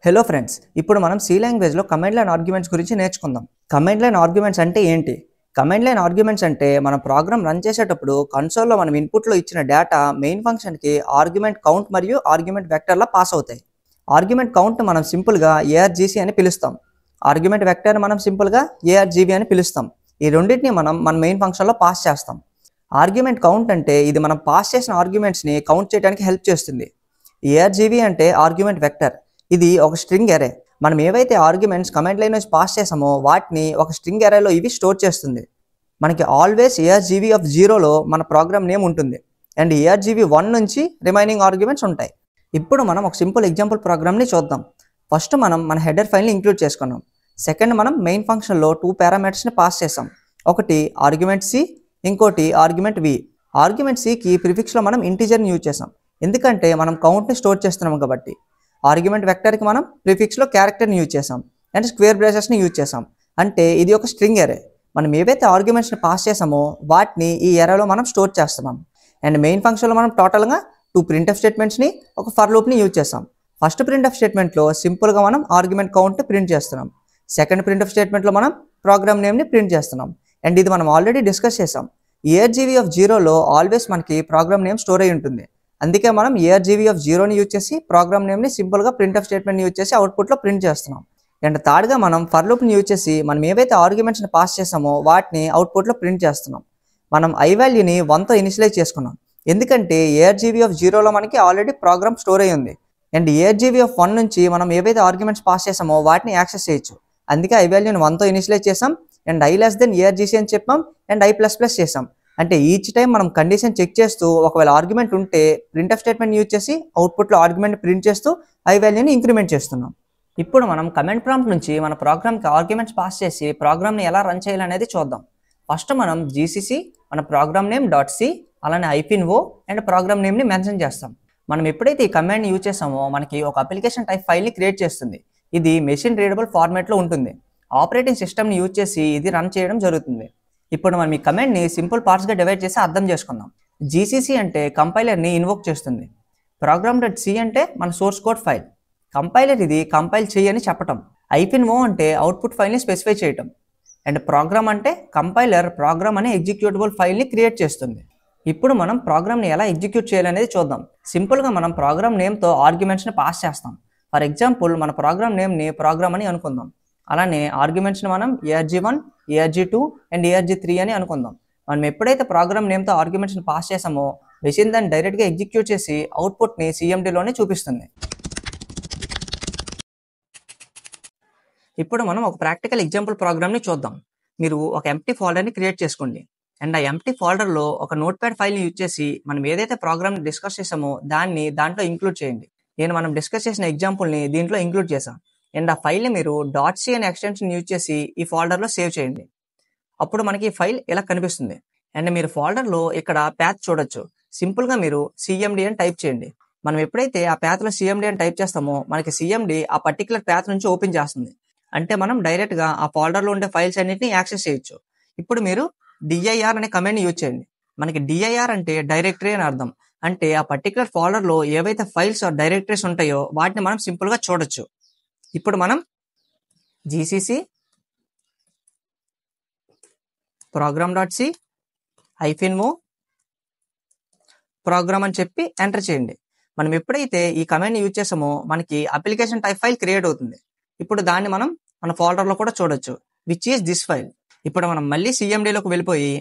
Hello friends, ఇప్పుడు మనం C లాంగ్వేజ్లో కమాండ్ లైన్ ఆర్గ్యుమెంట్స్ గురించి నేర్చుకుందాం. కమాండ్ లైన్ ఆర్గ్యుమెంట్స్ అంటే ఏంటి? కమాండ్ లైన్ ఆర్గ్యుమెంట్స్ అంటే మనం ప్రోగ్రామ్ రన్ చేసేటప్పుడు కన్సోల్లో మనం ఇన్పుట్లో ఇచ్చిన డేటా మెయిన్ ఫంక్షన్కి ఆర్గ్యుమెంట్ కౌంట్ మరియు ఆర్గ్యుమెంట్ వెక్టర్లా పాస్ అవుతాయి. ఆర్గ్యుమెంట్ కౌంట్ మనం సింపుల్గా ఏఆర్జీసీ అని పిలుస్తాం. ఆర్గ్యుమెంట్ వెక్టర్ మనం సింపుల్గా ఏఆర్జీబీ అని పిలుస్తాం. ఈ రెండింటిని మనం మన మెయిన్ ఫంక్షన్లో పాస్ చేస్తాం. ఆర్గ్యుమెంట్ కౌంట్ అంటే ఇది మనం పాస్ చేసిన ఆర్గ్యుమెంట్స్ని కౌంట్ చేయడానికి హెల్ప్ చేస్తుంది. ఏఆర్జీబీ అంటే ఆర్గ్యుమెంట్ వెక్టర్. ఇది ఒక స్ట్రింగ్ అరే. మనం ఏవైతే ఆర్గ్యుమెంట్స్ కమాండ్ లైన్ నుంచి పాస్ చేసామో వాటిని ఒక స్ట్రింగ్ అరేలో ఇవి స్టోర్ చేస్తుంది. మనకి ఆల్వేస్ ఏఆర్జీబీ ఆఫ్ 0లో మన ప్రోగ్రామ్ నేమ్ ఉంటుంది అండ్ ఏఆర్జీబీ 1 నుంచి రిమైనింగ్ ఆర్గ్యుమెంట్స్ ఉంటాయి. ఇప్పుడు మనం ఒక సింపుల్ ఎగ్జాంపుల్ ప్రోగ్రామ్ని చూద్దాం. ఫస్ట్ మనం మన హెడర్ ఫైల్ని ఇంక్లూడ్ చేసుకున్నాం. సెకండ్ మనం మెయిన్ ఫంక్షన్లో 2 పారామీటర్స్ని పాస్ చేసాం. ఒకటి ఆర్గ్యుమెంట్ సి, ఇంకోటి ఆర్గ్యుమెంట్ వి. ఆర్గ్యుమెంట్ సికి ప్రిఫిక్స్లో మనం ఇంటీజర్ని యూజ్ చేసాం, ఎందుకంటే మనం కౌంట్ని స్టోర్ చేస్తున్నాం కాబట్టి. ఆర్గ్యుమెంట్ వెక్టర్కి మనం ప్రిఫిక్స్లో క్యారెక్టర్ని యూజ్ చేసాం అండ్ స్క్వేర్ బ్రేసెస్ని యూజ్ చేసాం. అంటే ఇది ఒక స్ట్రింగ్ అరే. మనం ఏవైతే ఆర్గ్యుమెంట్స్ని పాస్ చేసామో వాటిని ఈ అరేలో మనం స్టోర్ చేస్తున్నాం. అండ్ మెయిన్ ఫంక్షన్లో మనం టోటల్గా 2 ప్రింట్ఎఫ్ స్టేట్మెంట్స్ని, ఒక ఫర్ లూప్ని యూజ్ చేసాం. ఫస్ట్ ప్రింట్ఎఫ్ స్టేట్మెంట్లో సింపుల్గా మనం ఆర్గ్యుమెంట్ కౌంట్ని ప్రింట్ చేస్తున్నాం. సెకండ్ ప్రింట్ఎఫ్ స్టేట్మెంట్లో మనం ప్రోగ్రామ్ నేమ్ని ప్రింట్ చేస్తున్నాం. అండ్ ఇది మనం ఆల్రెడీ డిస్కస్ చేసాం. ఏఆర్జీబీ ఆఫ్ 0లో ఆల్వేస్ మనకి ప్రోగ్రామ్ నేమ్ స్టోర్ అయి ఉంటుంది. అందుకే మనం ఏఆర్జీబీ ఆఫ్ 0ని యూజ్ చేసి ప్రోగ్రామ్ నేమ్ని సింపుల్గా ప్రింట్ఎఫ్ స్టేట్మెంట్ని యూజ్ చేసి అవుట్పుట్లో ప్రింట్ చేస్తున్నాం. అండ్ థర్డ్గా మనం ఫర్ లూప్ని యూజ్ చేసి మనం ఏవైతే ఆర్గ్యుమెంట్స్ని పాస్ చేసామో వాటిని అవుట్పుట్లో ప్రింట్ చేస్తున్నాం. మనం ఐ వాల్యూని 1తో ఇనిషియలైజ్ చేసుకున్నాం, ఎందుకంటే ఏఆర్జీబీ ఆఫ్ 0లో మనకి ఆల్రెడీ ప్రోగ్రామ్ స్టోర్ అయి ఉంది. అండ్ ఏఆర్జీబీ ఆఫ్ 1 నుంచి మనం ఏవైతే ఆర్గ్యుమెంట్స్ పాస్ చేసామో వాటిని యాక్సెస్ చేయొచ్చు. అందుకే ఐ వాల్యూని 1తో ఇనిషియలైజ్ చేసాం అండ్ ఐ లెస్ దెన్ ఏఆర్జీసీ అని చెప్పాం అండ్ ఐ ప్లస్ ప్లస్ చేసాం. అంటే ఈచ్ టైం మనం కండిషన్ చెక్ చేస్తూ ఒకవేళ ఆర్గ్యుమెంట్ ఉంటే ప్రింట్ఎఫ్ స్టేట్మెంట్ యూజ్ చేసి అవుట్పుట్లో ఆర్గ్యుమెంట్ ప్రింట్ చేస్తూ ఐ వాల్యూని ఇంక్రిమెంట్ చేస్తున్నాం. ఇప్పుడు మనం కమాండ్ ప్రాంప్ట్ నుంచి మన ప్రోగ్రామ్కి ఆర్గ్యుమెంట్స్ పాస్ చేసి ప్రోగ్రామ్ని ఎలా రన్ చేయాలనేది చూద్దాం. ఫస్ట్ మనం జీసీసీ మన ప్రోగ్రామ్ నేమ్ .c అలానే -o అండ్ ప్రోగ్రామ్ నేమ్ని మెన్షన్ చేస్తాం. మనం ఎప్పుడైతే ఈ కమాండ్ని యూజ్ చేసామో మనకి ఒక అప్లికేషన్ టైప్ ఫైల్ని క్రియేట్ చేస్తుంది. ఇది మెషిన్ రీడబుల్ ఫార్మాట్లో ఉంటుంది. ఆపరేటింగ్ సిస్టమ్ని యూజ్ చేసి ఇది రన్ చేయడం జరుగుతుంది. ఇప్పుడు మనం ఈ కమాండ్ని సింపుల్ పార్ట్స్గా డివైడ్ చేసి అర్థం చేసుకుందాం. జీసీసీ అంటే కంపైలర్ని ఇన్వోక్ చేస్తుంది. ప్రోగ్రామ్.c అంటే మన సోర్స్ కోడ్ ఫైల్. కంపైలర్ ఇది కంపైల్ చేయని చెప్పటం. -o అంటే అవుట్పుట్ ఫైల్ని స్పెసిఫై చేయటం. అండ్ ప్రోగ్రామ్ అంటే కంపైలర్ ప్రోగ్రామ్ అనే ఎగ్జిక్యూటబుల్ ఫైల్ని క్రియేట్ చేస్తుంది. ఇప్పుడు మనం ప్రోగ్రామ్ని ఎలా ఎగ్జిక్యూట్ చేయాలనేది చూద్దాం. సింపుల్గా మనం ప్రోగ్రామ్ నేమ్తో ఆర్గ్యుమెంట్స్ని పాస్ చేస్తాం. ఫర్ ఎగ్జాంపుల్ మన ప్రోగ్రామ్ నేమ్ని ప్రోగ్రామ్ అని అనుకుందాం. అలానే ఆర్గ్యుమెంట్స్ని మనం ఏఆర్జీ1, ఏఆర్జీ2 అండ్ ఏఆర్జీ3 అని అనుకుందాం. మనం ఎప్పుడైతే ప్రోగ్రామ్ నేమ్తో ఆర్గ్యుమెంట్స్ని పాస్ చేసామో మెషిన్ దాన్ని డైరెక్ట్గా ఎగ్జిక్యూట్ చేసి అవుట్పుట్ని సిఎండిలోనే చూపిస్తుంది. ఇప్పుడు మనం ఒక ప్రాక్టికల్ ఎగ్జాంపుల్ ప్రోగ్రామ్ని చూద్దాం. మీరు ఒక ఎంప్టీ ఫోల్డర్ని క్రియేట్ చేసుకోండి అండ్ ఆ ఎంప్టీ ఫోల్డర్లో ఒక నోట్ప్యాడ్ ఫైల్ని యూజ్ చేసి మనం ఏదైతే ప్రోగ్రామ్ని డిస్కస్ చేసామో దాంట్లో ఇంక్లూడ్ చేయండి. నేను మనం డిస్కస్ చేసిన ఎగ్జాంపుల్ని దీంట్లో ఇంక్లూడ్ చేశాను. అండ్ ఆ ఫైల్ని మీరు .c అనే ఎక్స్టెన్షన్ యూజ్ చేసి ఈ ఫోల్డర్లో సేవ్ చేయండి. అప్పుడు మనకి ఈ ఫైల్ ఇలా కనిపిస్తుంది. అండ్ మీరు ఫోల్డర్లో ఇక్కడ ప్యాత్ చూడొచ్చు. సింపుల్గా మీరు cmd అని టైప్ చేయండి. మనం ఎప్పుడైతే ఆ ప్యాత్లో cmd అని టైప్ చేస్తామో మనకి cmd ఆ పర్టికులర్ ప్యాత్ నుంచి ఓపెన్ చేస్తుంది. అంటే మనం డైరెక్ట్గా ఆ ఫోల్డర్లో ఉండే ఫైల్స్ అన్నింటినీ యాక్సెస్ చేయొచ్చు. ఇప్పుడు మీరు dir అనే కమాండ్ని యూజ్ చేయండి. మనకి dir అంటే డైరెక్టరీ అని అర్థం. అంటే ఆ పర్టికులర్ ఫోల్డర్లో ఏవైతే ఫైల్స్ డైరెక్టరీస్ ఉంటాయో వాటిని మనం సింపుల్గా చూడొచ్చు. ఇప్పుడు మనం జీసీసీ ప్రోగ్రామ్.c -o ప్రోగ్రామ్ అని చెప్పి ఎంటర్ చేయండి. మనం ఎప్పుడైతే ఈ కమాండ్ని యూజ్ చేసామో మనకి అప్లికేషన్ టైప్ ఫైల్ క్రియేట్ అవుతుంది. ఇప్పుడు దాన్ని మనం మన ఫోల్డర్లో కూడా చూడొచ్చు, విచ్ ఈస్ దిస్ ఫైల్. ఇప్పుడు మనం మళ్ళీ cmdలోకి వెళ్ళిపోయి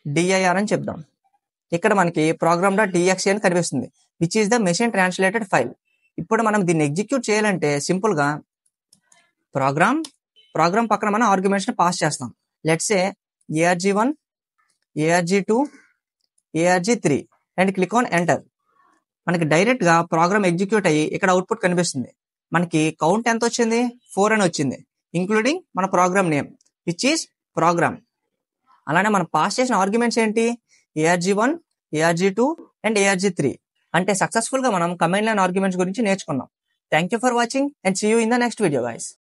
dir అని చెప్దాం. ఇక్కడ మనకి ప్రోగ్రామ్.txt అని కనిపిస్తుంది, which is the machine translated file. ఇప్పుడు మనం దీన్ని ఎగ్జిక్యూట్ చేయాలంటే సింపుల్గా ప్రోగ్రామ్ పక్కన మనం ఆర్గ్యుమెంట్స్ని పాస్ చేస్తాం. లెట్స్ సే ఏఆర్జీ1, ఏఆర్జీ2, ఏఆర్జీ3 అండ్ క్లిక్ ఆన్ ఎంటర్. మనకి డైరెక్ట్గా ప్రోగ్రామ్ ఎగ్జిక్యూట్ అయ్యి ఇక్కడ అవుట్పుట్ కనిపిస్తుంది. మనకి కౌంట్ ఎంత వచ్చింది? 4 అని వచ్చింది, ఇంక్లూడింగ్ మన program name which is program. అలానే మనం పాస్ చేసిన ఆర్గ్యుమెంట్స్ ఏంటి? ARG one, ARG two and ARG three. అంటే సక్సెస్ఫుల్గా మనం కమాండ్ లైన్ ఆర్గ్యుమెంట్స్ గురించి నేర్చుకున్నాం. Thank you for watching and see you in the next video guys.